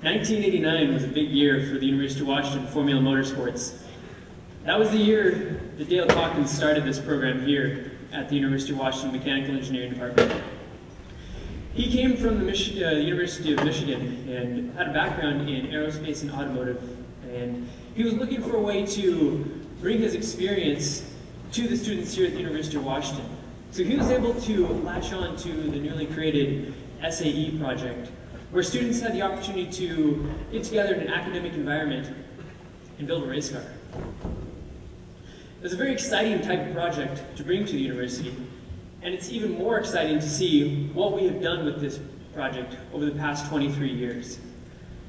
1989 was a big year for the University of Washington Formula Motorsports. That was the year that Dale Calkins started this program here at the University of Washington Mechanical Engineering Department. He came from the University of Michigan and had a background in aerospace and automotive, and he was looking for a way to bring his experience to the students here at the University of Washington. So he was able to latch on to the newly created SAE project, where students had the opportunity to get together in an academic environment and build a race car. It was a very exciting type of project to bring to the university, and it's even more exciting to see what we have done with this project over the past 23 years.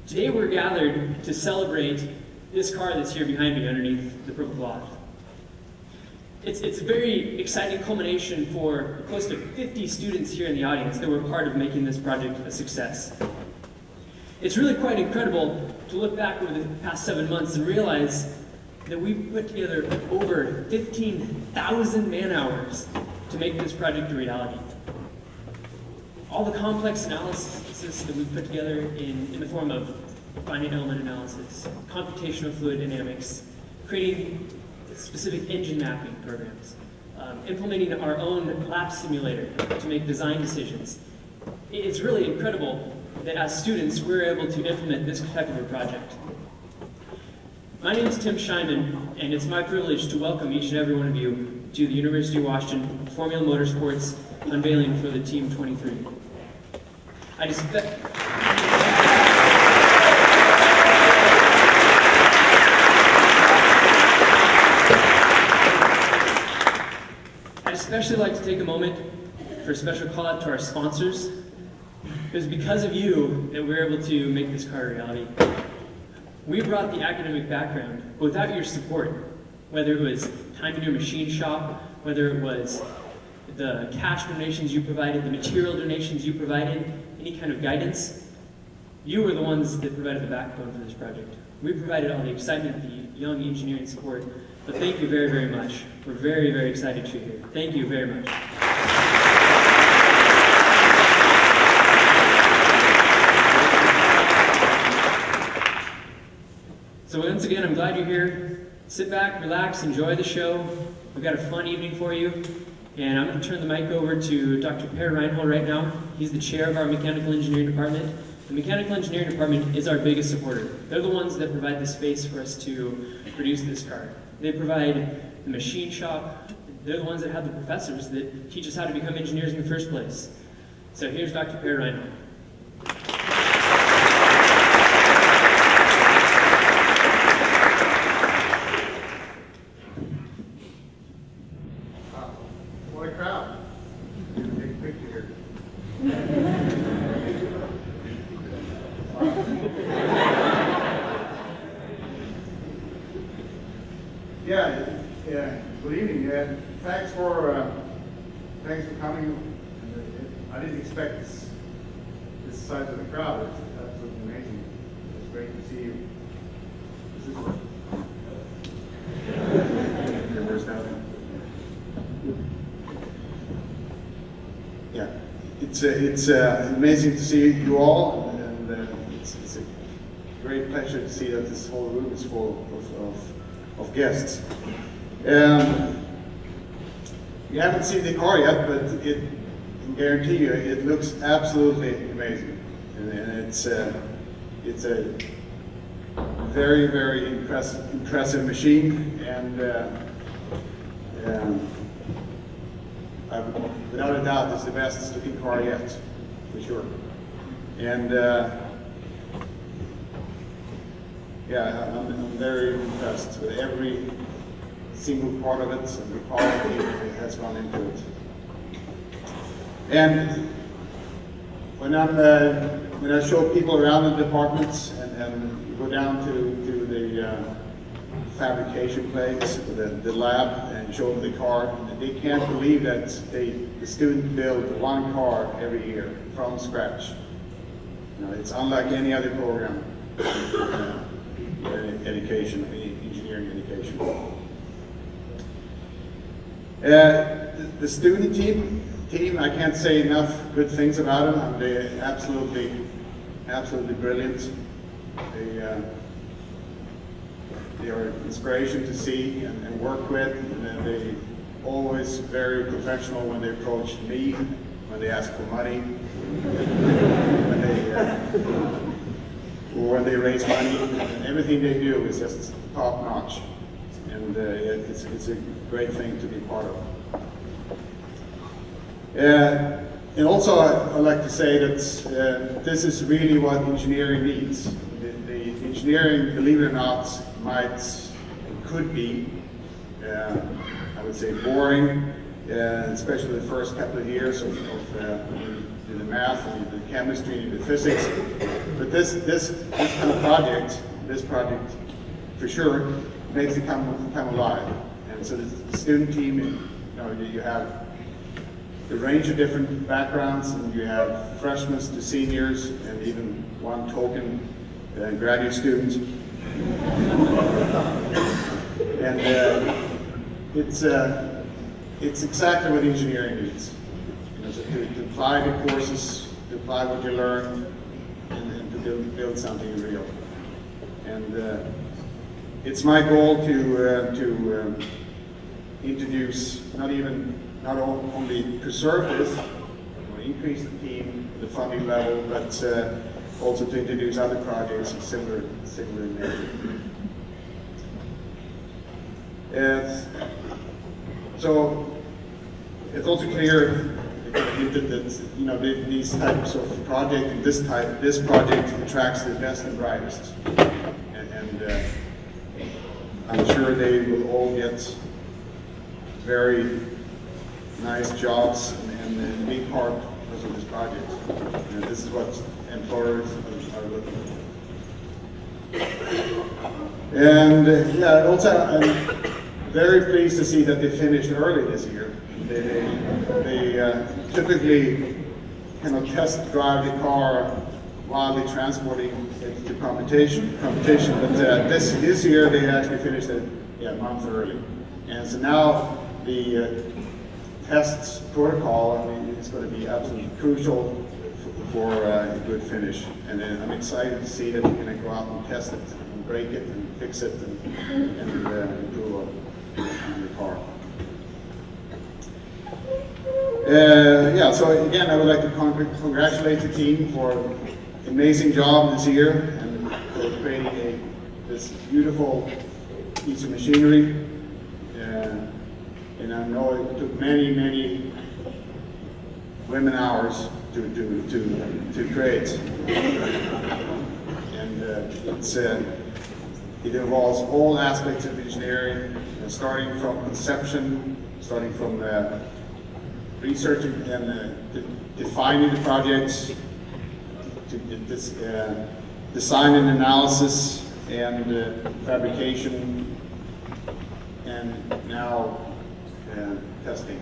Today we're gathered to celebrate this car that's here behind me underneath the purple cloth. It's a very exciting culmination for close to 50 students here in the audience that were part of making this project a success. It's really quite incredible to look back over the past 7 months and realize that we've put together over 15,000 man-hours to make this project a reality. All the complex analysis that we've put together in the form of finite element analysis, computational fluid dynamics, creating specific engine mapping programs, implementing our own lapse simulator to make design decisions. It's really incredible that as students we're able to implement this type of a project. My name is Tim Scheinman, and it's my privilege to welcome each and every one of you to the University of Washington Formula Motorsports Unveiling for the T23. I especially like to take a moment for a special call out to our sponsors. It was because of you that we were able to make this car a reality. We brought the academic background, but without your support, whether it was time in your machine shop, whether it was the cash donations you provided, the material donations you provided, any kind of guidance, you were the ones that provided the backbone for this project. We provided all the excitement, the young engineering support, but thank you very, very much. We're very, very excited you're here. Thank you very much. So once again, I'm glad you're here. Sit back, relax, enjoy the show. We've got a fun evening for you. And I'm going to turn the mic over to Dr. Reinhall right now. He's the chair of our mechanical engineering department. The mechanical engineering department is our biggest supporter. They're the ones that provide the space for us to produce this car. They provide the machine shop. They're the ones that have the professors that teach us how to become engineers in the first place. So here's Dr. Reinhall. Good evening. Thanks for coming. I didn't expect this size of the crowd. It's absolutely amazing. It's great to see you. Yeah, it's amazing to see you all, and it's a great pleasure to see that this whole room is full of guests. You haven't seen the car yet, but I can guarantee you it looks absolutely amazing, and it's a very, very impressive machine, and without a doubt it's the best looking car yet, for sure. And yeah, I'm very impressed with every single part of it and the quality that has gone into it. And when I show people around the departments and go down to the fabrication place, the lab, and show them the car, they can't believe that the student built one car every year from scratch. You know, it's unlike any other program in education, engineering education. The student team, I can't say enough good things about them. They're absolutely brilliant. They are an inspiration to see and work with, and they always very professional when they approach me, when they ask for money, when they raise money, and everything they do is just top notch, and it's a great thing to be part of. And also, I'd like to say that this is really what engineering needs. The engineering, believe it or not, could be, I would say, boring, especially the first couple of years of the math and the chemistry and the physics. But this kind of project, for sure, makes it come alive. And so the student team, you have the range of different backgrounds, and you have freshmen to seniors, and even one token graduate student. And it's exactly what engineering needs. To apply the courses, to apply what you learned, and to build something real. And it's my goal to introduce, not only preserve this, or increase the team, the funding level, but also to introduce other projects of similar nature. So it's also clear that these types of projects, this project attracts the best and brightest, and I'm sure they will all get very nice jobs, and a big part because of this project. And this is what employers are looking for. And yeah, also I'm very pleased to see that they finished early this year. They typically test drive the car while they're transporting it to competition. But this year they actually finished it a month early. And so now the tests protocol, it's going to be absolutely crucial for a good finish. And I'm excited to see that we're going to go out and test it, and break it, and fix it, and improve on the car. Yeah, so again, I would like to congratulate the team for an amazing job this year, and for creating this beautiful piece of machinery. And I know it took many women hours to create. And it involves all aspects of engineering, starting from conception, starting from researching and defining the projects, to design and analysis, and fabrication, and now testing.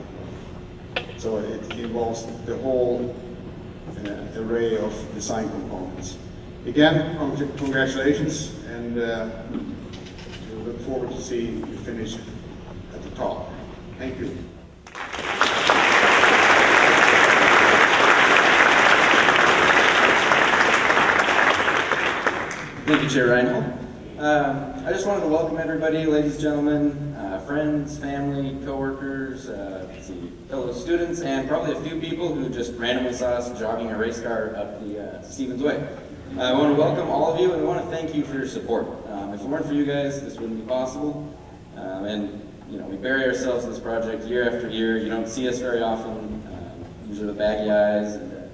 So it involves the whole array of design components. Again, congratulations, and we look forward to seeing you finish at the top. Thank you. Thank you, Chair Reinhall. I just wanted to welcome everybody, ladies and gentlemen, friends, family, co-workers, fellow students, and probably a few people who just randomly saw us jogging a race car up the Stevens Way. I want to welcome all of you, and I want to thank you for your support. If it weren't for you guys, this wouldn't be possible. And we bury ourselves in this project year after year. You don't see us very often. Usually with baggy eyes and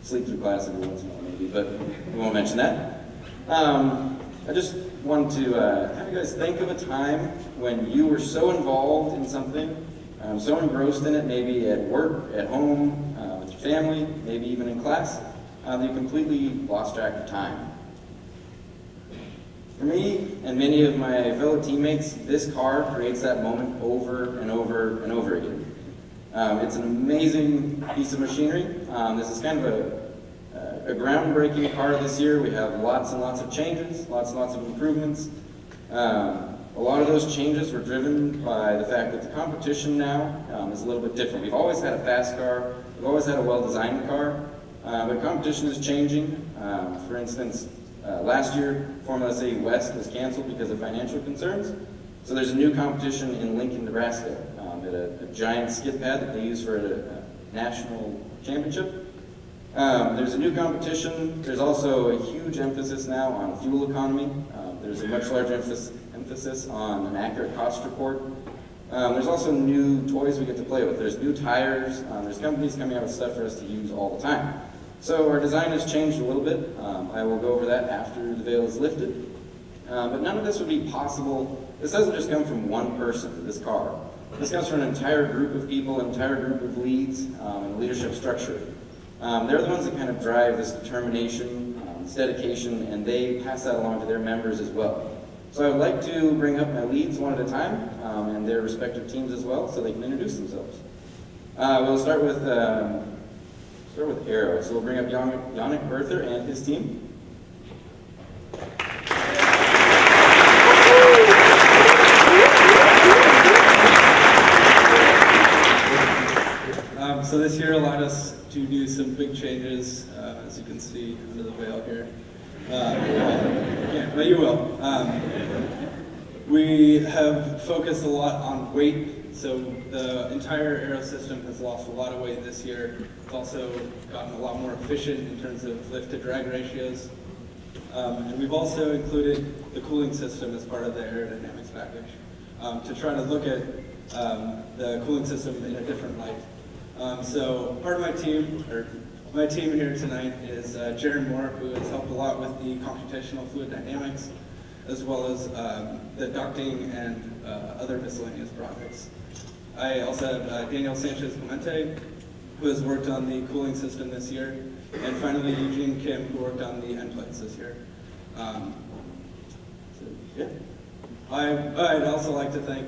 sleep through class every once in a while, maybe, but we won't mention that. I just want to have you guys think of a time when you were so involved in something, so engrossed in it, maybe at work, at home, with your family, maybe even in class, that you completely lost track of time. For me and many of my fellow teammates, this car creates that moment over and over and over again. It's an amazing piece of machinery. This is kind of a groundbreaking car this year. We have lots and lots of changes, lots and lots of improvements. A lot of those changes were driven by the fact that the competition now is a little bit different. We've always had a fast car, we've always had a well-designed car, but competition is changing. For instance, Last year, Formula SAE West was canceled because of financial concerns. So there's a new competition in Lincoln, Nebraska, at a giant skid pad that they use for a national championship. There's a new competition. There's also a huge emphasis now on fuel economy. There's a much larger emphasis on an accurate cost report. There's also new toys we get to play with. There's new tires. There's companies coming out with stuff for us to use all the time. So our design has changed a little bit. I will go over that after the veil is lifted. But none of this would be possible. This doesn't just come from one person, this car. This comes from an entire group of people, an entire group of leads, and a leadership structure. They're the ones that kind of drive this determination, this dedication, and they pass that along to their members as well. So I would like to bring up my leads one at a time, and their respective teams as well, so they can introduce themselves. We'll start with Aero. So we'll bring up Yannick Berther and his team. So this year allowed us to do some big changes, as you can see under the veil here. Yeah, but you will. We have focused a lot on weight, so the entire aero system has lost a lot of weight this year. It's also gotten a lot more efficient in terms of lift to drag ratios. And we've also included the cooling system as part of the aerodynamics package to try to look at the cooling system in a different light. So part of my team here tonight is Jaron Moore, who has helped a lot with the computational fluid dynamics, as well as the ducting and other miscellaneous projects. I also have Daniel Sanchez-Clemente, who has worked on the cooling system this year, and finally Eugene Kim, who worked on the end plates this year. Yeah. I'd also like to thank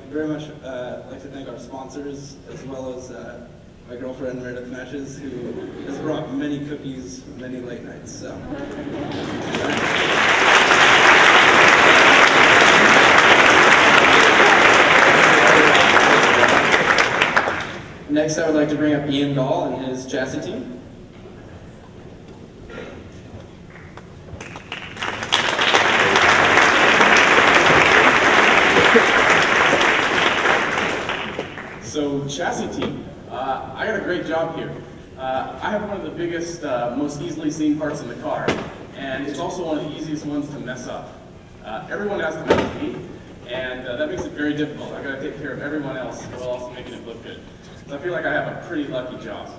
our sponsors, as well as my girlfriend Meredith Matches, who has brought many cookies, many late nights. So. Next, I would like to bring up Ian Dahl and his chassis team. So, chassis team, I got a great job here. I have one of the biggest, most easily seen parts in the car, and it's also one of the easiest ones to mess up. Everyone has to mess with me, and that makes it very difficult. I've got to take care of everyone else while also making it look good. So I feel like I have a pretty lucky job.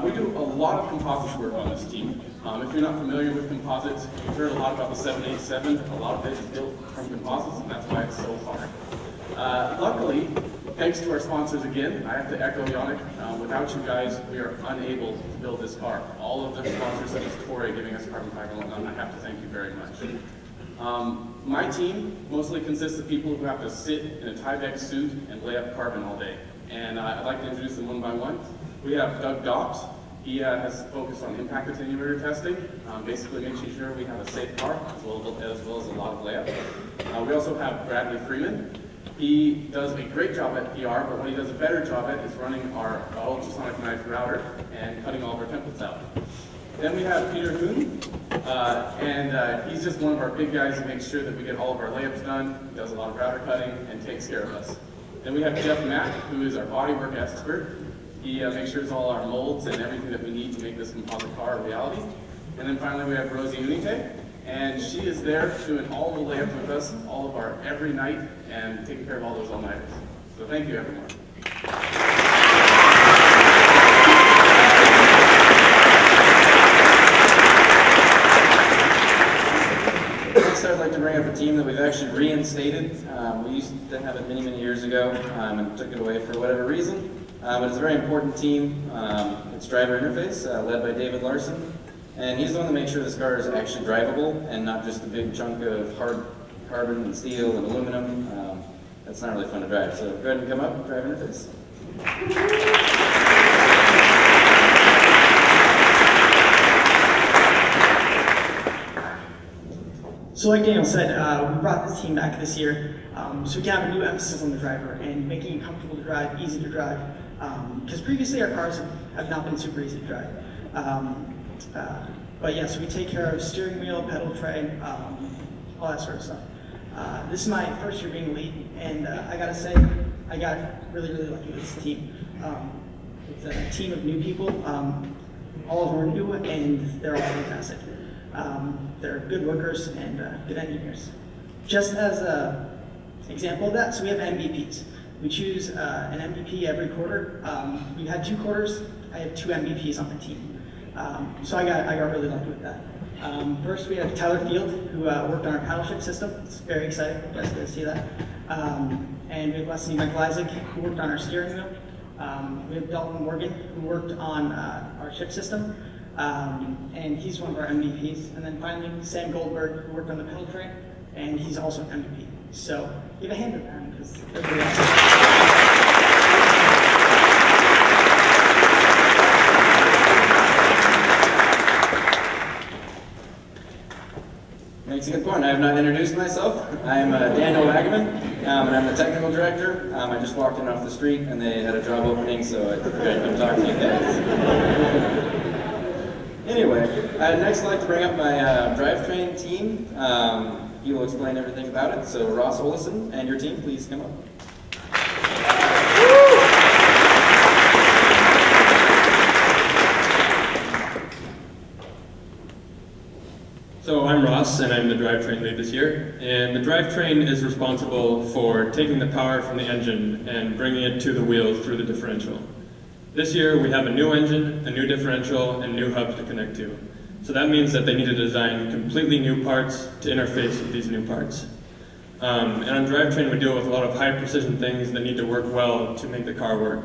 We do a lot of composites work on this team. If you're not familiar with composites, you've heard a lot about the 787. A lot of it is built from composites, and that's why it's so hard. Luckily, thanks to our sponsors again, I have to echo Yannick, without you guys, we are unable to build this car. All of the sponsors, such as Torrey, giving us carbon fiber and whatnot, I have to thank you very much. My team mostly consists of people who have to sit in a Tyvek suit and lay up carbon all day. And I'd like to introduce them one by one. We have Doug Dobbs. He has focused on impact attenuator testing, basically making sure we have a safe car, as well as a lot of layup. We also have Bradley Freeman. He does a great job at PR, but what he does a better job at is running our ultrasonic knife router and cutting all of our templates out. Then we have Peter Hoon, and he's just one of our big guys who makes sure that we get all of our layups done, does a lot of router cutting, and takes care of us. Then we have Jeff Mack, who is our bodywork expert. He makes sure it's all our molds and everything that we need to make this composite car a reality. And then finally we have Rosie Unite, and she is there doing all the layups with us, all of our every night, and taking care of all those all-nighters. So thank you, everyone. Next, I'd like to bring up a team that we've actually reinstated. We used to have it many, many years ago and took it away for whatever reason. But it's a very important team. It's driver interface, led by David Larson. And he's the one that makes sure this car is actually drivable and not just a big chunk of hard carbon and steel and aluminum. That's not really fun to drive. So go ahead and come up, driver interface. So like Daniel said, we brought this team back this year so we can have a new emphasis on the driver and making it comfortable to drive, easy to drive. Because previously our cars have not been super easy to drive. But yeah, so we take care of steering wheel, pedal tray, all that sort of stuff. This is my first year being lead, and I gotta say, I got really, really lucky with this team. It's a team of new people. All of them are new, and they're all fantastic. They're good workers and good engineers. Just as an example of that, so we have MVPs. We choose an MVP every quarter. We had 2 quarters. I have 2 MVPs on my team. So I got really lucky with that. First, we have Tyler Field, who worked on our paddle shift system. It's very exciting for us to see that. And we have Leslie McLisaac, who worked on our steering wheel. We have Dalton Morgan, who worked on our shift system. And he's one of our MVPs. And then finally, Sam Goldberg, who worked on the pedal tray, and he's also an MVP. So give a hand to them, because they're pretty awesome. Makes a good point. I have not introduced myself. I'm Daniel Wageman, and I'm the technical director. I just walked in off the street, and they had a job opening, so I figured I'd come talk to you guys. Anyway, I'd next like to bring up my Drivetrain team. He will explain everything about it. So Ross Olison and your team, please come up. So I'm Ross, and I'm the drivetrain lead this year. And the drivetrain is responsible for taking the power from the engine and bringing it to the wheels through the differential. This year we have a new engine, a new differential, and new hubs to connect to. So that means that they need to design completely new parts to interface with these new parts. And on drivetrain we deal with a lot of high precision things that need to work well to make the car work.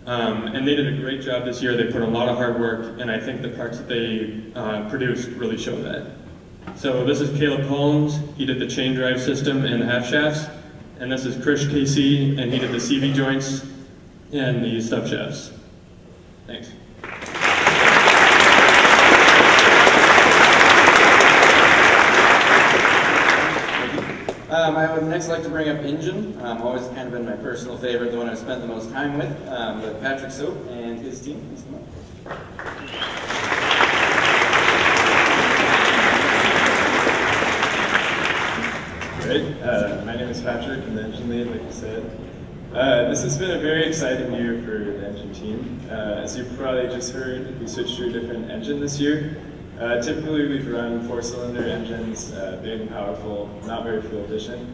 And they did a great job this year. They put in a lot of hard work, and I think the parts that they produced really show that. So this is Caleb Holmes. He did the chain drive system and the half shafts. And this is Krish KC, and he did the CV joints and the stub shafts. Thanks. I would next like to bring up engine. Always kind of been my personal favorite, the one I've spent the most time with. But Patrick Soap and his team, please come up. Great. My name is Patrick. I'm the engine lead, like you said. This has been a very exciting year for the engine team. As you've probably just heard, we switched to a different engine this year. Typically, we've run 4-cylinder engines, big and powerful, not very fuel efficient.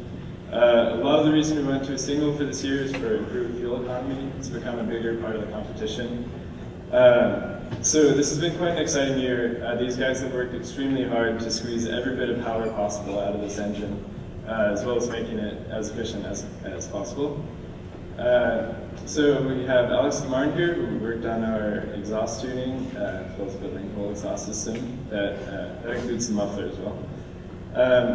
A lot of the reason we went to a single for this year is for improved fuel economy. It's become a bigger part of the competition. So this has been quite an exciting year. These guys have worked extremely hard to squeeze every bit of power possible out of this engine, as well as making it as efficient as possible. So we have Alex Martin here, who worked on our exhaust tuning, as well as building a whole exhaust system that includes the muffler as well.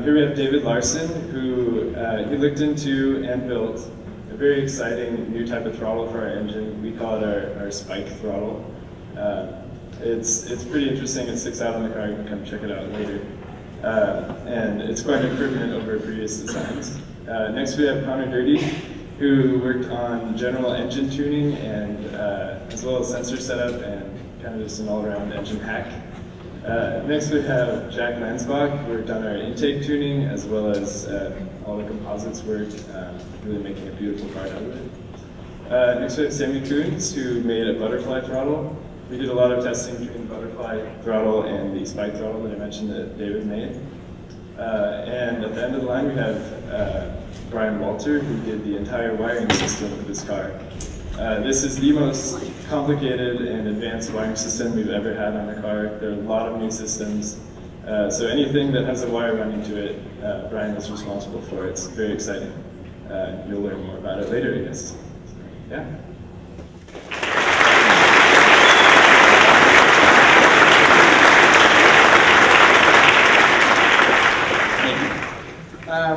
Here we have David Larson, who he looked into and built a very exciting new type of throttle for our engine. We call it our spike throttle. It's pretty interesting. It sticks out on the car. You can come check it out later. And it's quite an improvement over previous designs. Next we have Connor Dirty, who worked on general engine tuning and as well as sensor setup and kind of just an all-around engine hack. Next we have Jack Lansbach, who worked on our intake tuning as well as all the composites work, really making a beautiful part out of it. Next we have Sammy Coons, who made a butterfly throttle. We did a lot of testing between the butterfly throttle and the spike throttle that I mentioned that David made. And at the end of the line we have Brian Walter, who did the entire wiring system of this car. This is the most complicated and advanced wiring system we've ever had on a car. There are a lot of new systems. So anything that has a wire running to it, Brian was responsible for. It's very exciting. You'll learn more about it later, I guess. So, yeah.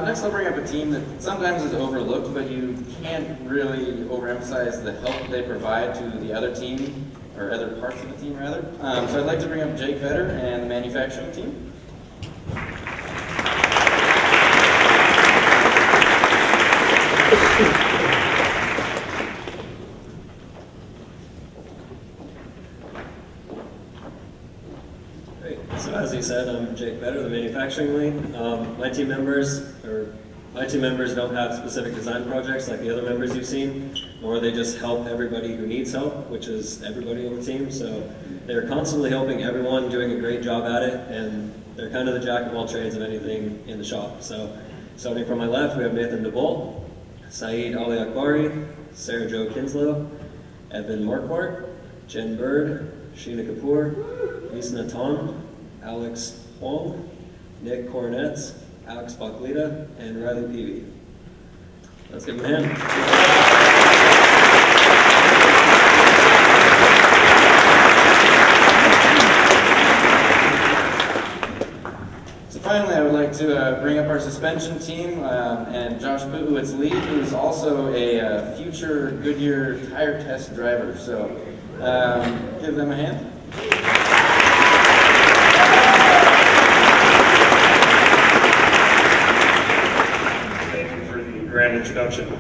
Next I'll bring up a team that sometimes is overlooked, but you can't really overemphasize the help they provide to the other team, or other parts of the team rather. So I'd like to bring up Jake Vetter and the manufacturing team. Great. So as he said, I'm Jake Better, the manufacturing lead. My team members don't have specific design projects like the other members you've seen, or they just help everybody who needs help, which is everybody on the team. So they're constantly helping everyone, doing a great job at it, and they're kind of the jack of all trades of anything in the shop. So starting from my left, we have Nathan DeBolt, Saeed Ali Akbari, Sarah Jo Kinslow, Evan Marquardt, Jen Bird, Sheena Kapoor, Lisa Natan, Alex Huang, Nick Coronets, Alex Baklita, and Riley Peavy. Let's give them a hand. So finally, I would like to bring up our suspension team and Josh Puowitz Lee, who is also a future Goodyear tire test driver. So give them a hand. Grand introduction.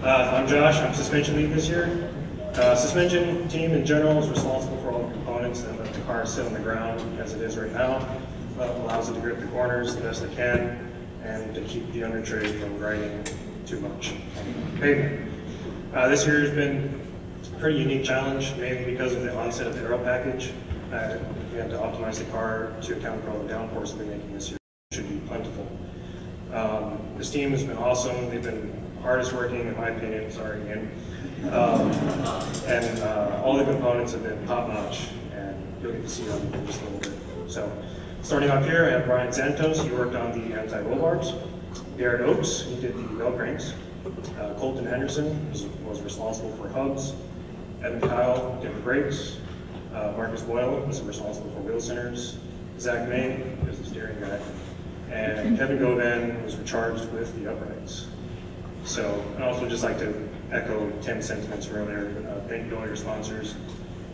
I'm Josh, I'm suspension lead this year. Suspension team in general is responsible for all the components that let the car sit on the ground as it is right now. Allows it to grip the corners the best it can and to keep the under tray from grinding too much on the pavement. This year has been a pretty unique challenge, mainly because of the onset of the aero package. We had to optimize the car to account for all the downforce we've been making this year. It should be plentiful. This team has been awesome. They've been hardest working, in my opinion, sorry again. And all the components have been top notch, and you'll get to see them in just a little bit. So, starting off here, I have Brian Santos. He worked on the anti-roll bars. Garrett Oakes, he did the bell cranks. Colton Henderson was responsible for hubs. Evan Kyle did the brakes. Marcus Boyle was responsible for wheel centers. Zach May was the steering guy. And Kevin Govan was charged with the uprights. So I'd also just like to echo Tim's sentiments from earlier. Thank you to all your sponsors.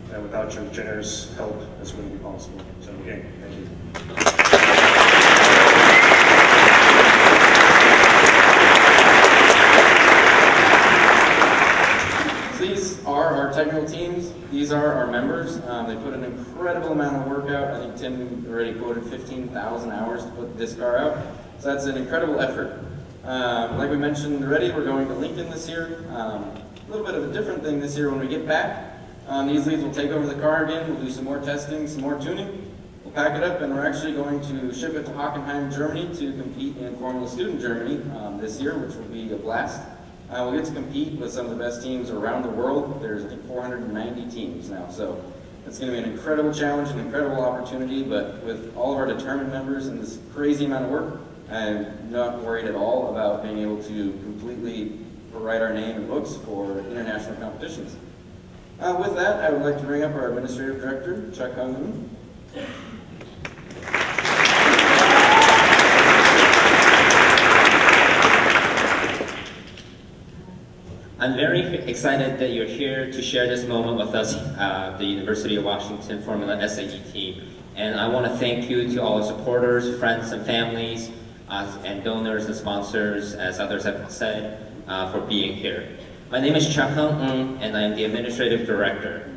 Without your generous help, this wouldn't be possible. So again, thank you. So these are our technical teams. These are our members. They put an incredible amount of work out. I think Tim already quoted 15,000 hours to put this car out. So that's an incredible effort. Like we mentioned already, we're going to Lincoln this year. A little bit of a different thing this year when we get back. These leads will take over the car again. We'll do some more testing, some more tuning. We'll pack it up, and we're actually going to ship it to Hockenheim, Germany to compete in Formula Student Germany this year, which will be a blast. We'll get to compete with some of the best teams around the world. There's, I think, 490 teams now, so it's going to be an incredible challenge, an incredible opportunity, but with all of our determined members and this crazy amount of work, I'm not worried at all about being able to completely write our name in books for international competitions. With that, I would like to bring up our Administrative Director, Cheuk-Hung Ng. I'm very excited that you're here to share this moment with us, the University of Washington Formula SAE team. And I want to thank you to all the supporters, friends and families, and donors and sponsors, as others have said, for being here. My name is Cheuk-Hung Ng, and I am the Administrative Director.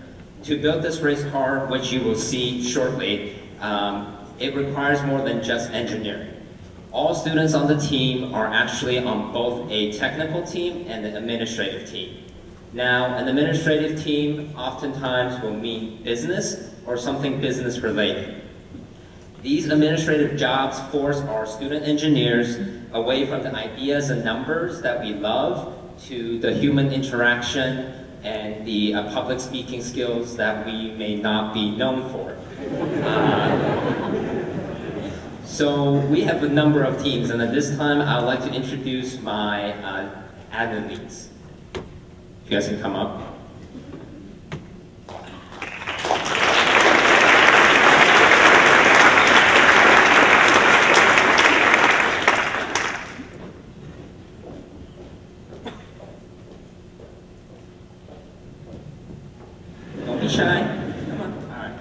To build this race car, which you will see shortly, it requires more than just engineering. All students on the team are actually on both a technical team and an administrative team. Now, an administrative team oftentimes will mean business or something business related. These administrative jobs force our student engineers away from the ideas and numbers that we love to the human interaction and the public speaking skills that we may not be known for. So we have a number of teams, and at this time I would like to introduce my admin leads. If you guys can come up. Don't be shy. Come on. All right.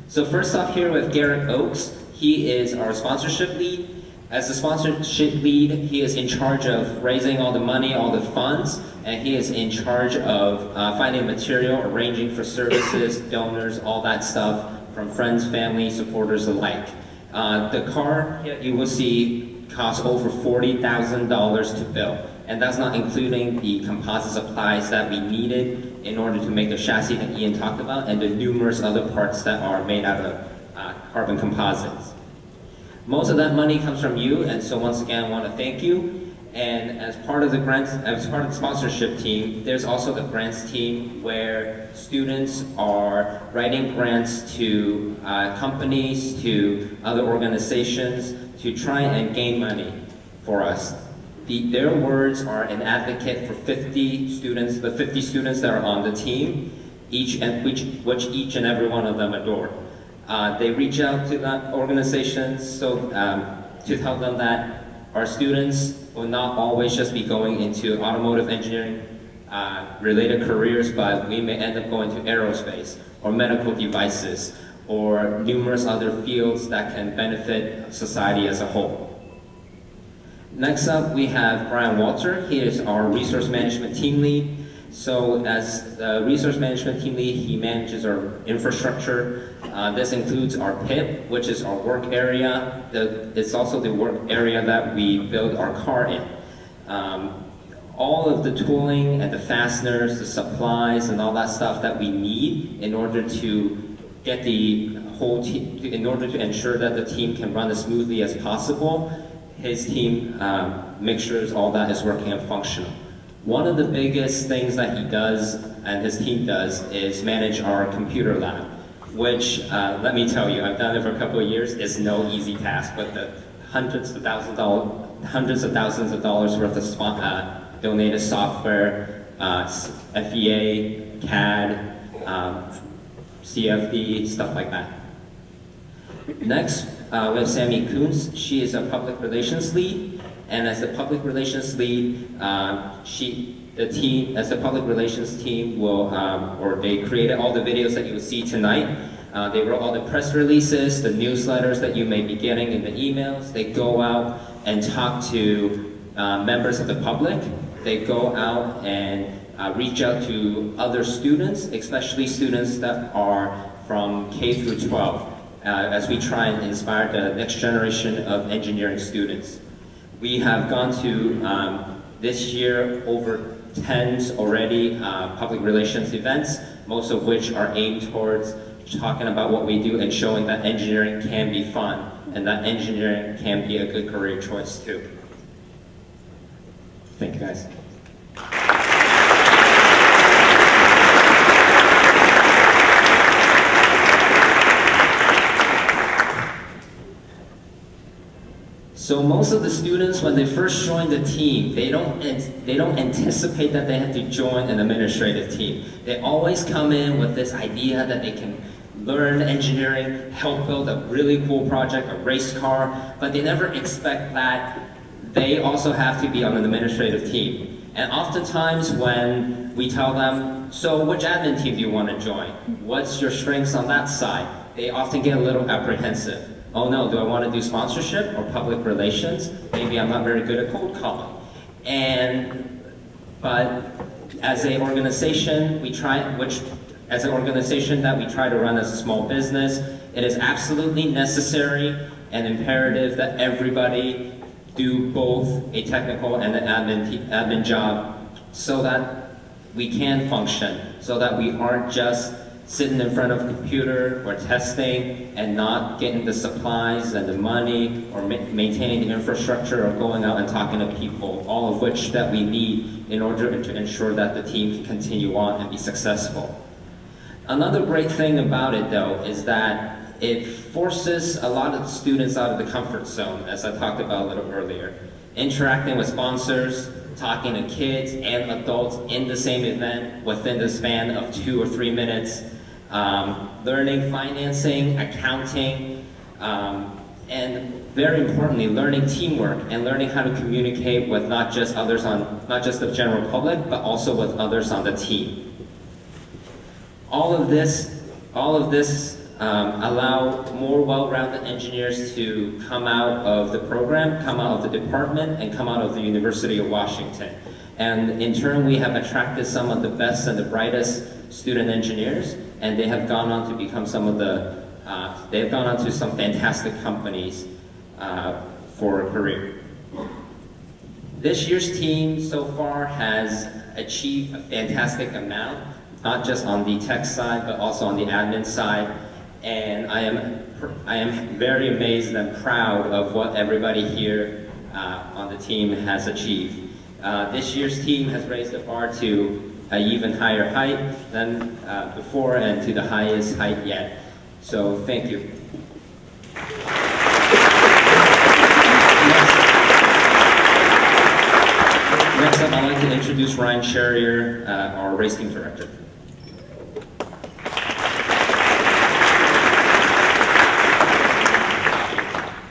So first off here with Garrett Oakes. He is our sponsorship lead. As the sponsorship lead, he is in charge of raising all the money, all the funds, and he is in charge of finding material, arranging for services, donors, all that stuff from friends, family, supporters alike. The car you will see costs over $40,000 to build, and that's not including the composite supplies that we needed in order to make the chassis that Ian talked about, and the numerous other parts that are made out of carbon composites. Most of that money comes from you, and so once again I want to thank you. And as part of the grants, as part of the sponsorship team, there's also the grants team where students are writing grants to companies, to other organizations to try and gain money for us. Their words are an advocate for 50 students, the 50 students that are on the team, which each and every one of them adore. They reach out to that organizations to tell them that our students will not always just be going into automotive engineering related careers, but we may end up going to aerospace or medical devices or numerous other fields that can benefit society as a whole. Next up, we have Brian Walter. He is our resource management team lead. So as the resource management team lead, he manages our infrastructure. This includes our pit, which is our work area. It's also the work area that we build our car in. All of the tooling and the fasteners, the supplies, and all that stuff that we need in order to get the whole team, in order to ensure that the team can run as smoothly as possible, his team makes sure all that is working and functional. One of the biggest things that he does and his team does is manage our computer lab, which, let me tell you, I've done it for a couple of years. It's no easy task, but the hundreds of thousands of dollars worth of donated software, FEA, CAD, CFD, stuff like that. Next, we have Sammy Coons. She is a public relations lead, and as the public relations lead, as the public relations team will, or they created all the videos that you will see tonight. They wrote all the press releases, the newsletters that you may be getting in the emails. They go out and talk to members of the public. They go out and reach out to other students, especially students that are from K through 12, as we try and inspire the next generation of engineering students. We have gone to, this year, over 10 already public relations events, most of which are aimed towards talking about what we do and showing that engineering can be fun and that engineering can be a good career choice too. Thank you guys. So most of the students, when they first join the team, they don't anticipate that they have to join an administrative team. They always come in with this idea that they can learn engineering, help build a really cool project, a race car, but they never expect that they also have to be on an administrative team. And oftentimes when we tell them, so which admin team do you want to join? What's your strengths on that side? They often get a little apprehensive. Oh no, do I want to do sponsorship or public relations? Maybe I'm not very good at cold calling. But as an organization, as an organization that we try to run as a small business, it is absolutely necessary and imperative that everybody do both a technical and an admin job so that we can function, so that we aren't just sitting in front of a computer or testing and not getting the supplies and the money or maintaining the infrastructure or going out and talking to people, all of which that we need in order to ensure that the team can continue on and be successful. Another great thing about it though is that it forces a lot of students out of the comfort zone, as I talked about a little earlier. Interacting with sponsors, talking to kids and adults in the same event within the span of 2 or 3 minutes, learning financing, accounting, and very importantly, learning teamwork and learning how to communicate with not just the general public, but also with others on the team. All of this allow more well-rounded engineers to come out of the program, come out of the department, and come out of the University of Washington. And in turn, we have attracted some of the best and the brightest student engineers, and they have gone on to become some of the They've gone on to some fantastic companies for a career. This year's team so far has achieved a fantastic amount, not just on the tech side, but also on the admin side. And I am very amazed and proud of what everybody here on the team has achieved. This year's team has raised the bar to an even higher height than before and to the highest height yet. So thank you. Next up, I'd like to introduce Ryan Charrier, our racing director.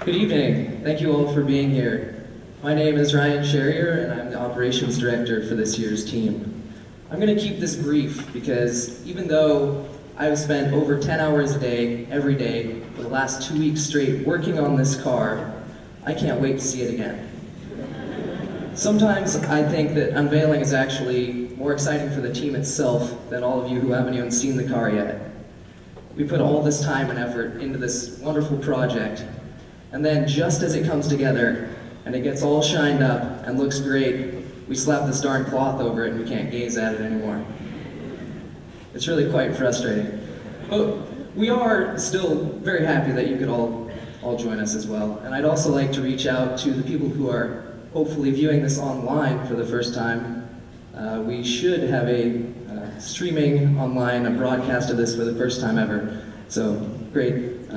Good evening. Thank you all for being here. My name is Ryan Charrier, and I'm the operations director for this year's team. I'm going to keep this brief because even though I've spent over 10 hours a day, every day, for the last 2 weeks straight working on this car, I can't wait to see it again. Sometimes I think that Unveiling is actually more exciting for the team itself than all of you who haven't even seen the car yet. We put all this time and effort into this wonderful project, and then just as it comes together and it gets all shined up and looks great, we slap this darn cloth over it and we can't gaze at it anymore. It's really quite frustrating. But we are still very happy that you could all join us as well. And I'd also like to reach out to the people who are hopefully viewing this online for the first time. We should have a streaming online, a broadcast of this for the first time ever. So great.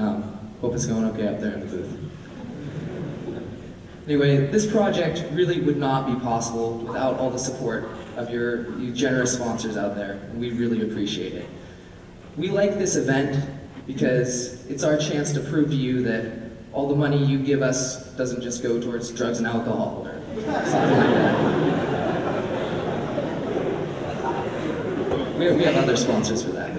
Hope it's going okay up there in the booth. Anyway, this project really would not be possible without all the support of you generous sponsors out there, and we really appreciate it. We like this event because it's our chance to prove to you that all the money you give us doesn't just go towards drugs and alcohol or something like that. We have other sponsors for that.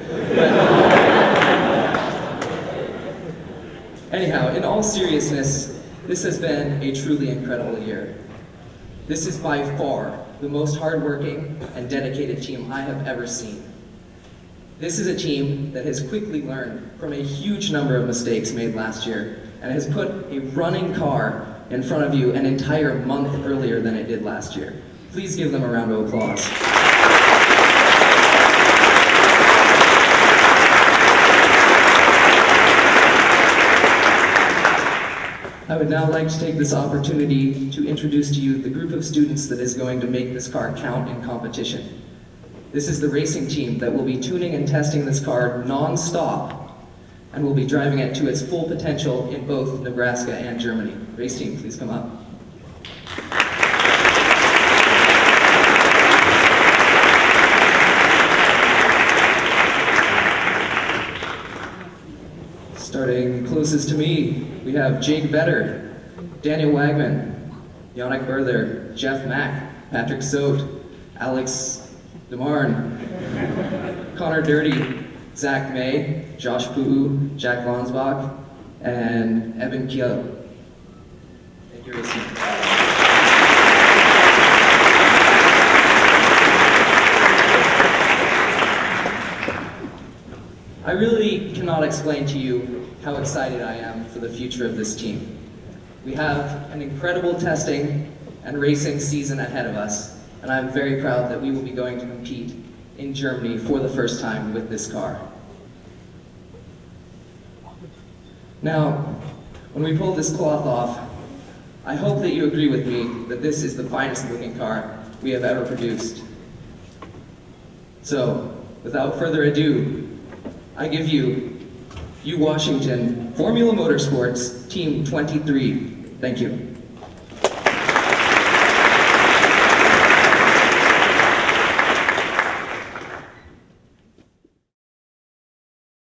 But anyhow, in all seriousness, this has been a truly incredible year. This is by far the most hardworking and dedicated team I have ever seen. This is a team that has quickly learned from a huge number of mistakes made last year and has put a running car in front of you an entire month earlier than it did last year. Please give them a round of applause. I would now like to take this opportunity to introduce to you the group of students that is going to make this car count in competition. This is the racing team that will be tuning and testing this car non-stop and will be driving it to its full potential in both Nebraska and Germany. Race team, please come up. Starting closest to me, we have Jake Vetter, Daniel Wageman, Yannick Berther, Jeff Mack, Patrick Sote, Alex DeMarn, Connor Dirty, Zach May, Josh Puu, Jack Lonsbach, and Evan Kiel. Thank you, Racing. I really cannot explain to you how excited I am for the future of this team. We have an incredible testing and racing season ahead of us, and I'm very proud that we will be going to compete in Germany for the first time with this car. Now, when we pull this cloth off, I hope that you agree with me that this is the finest looking car we have ever produced. So, without further ado, I give you UWashington Formula Motorsports Team 23. Thank you.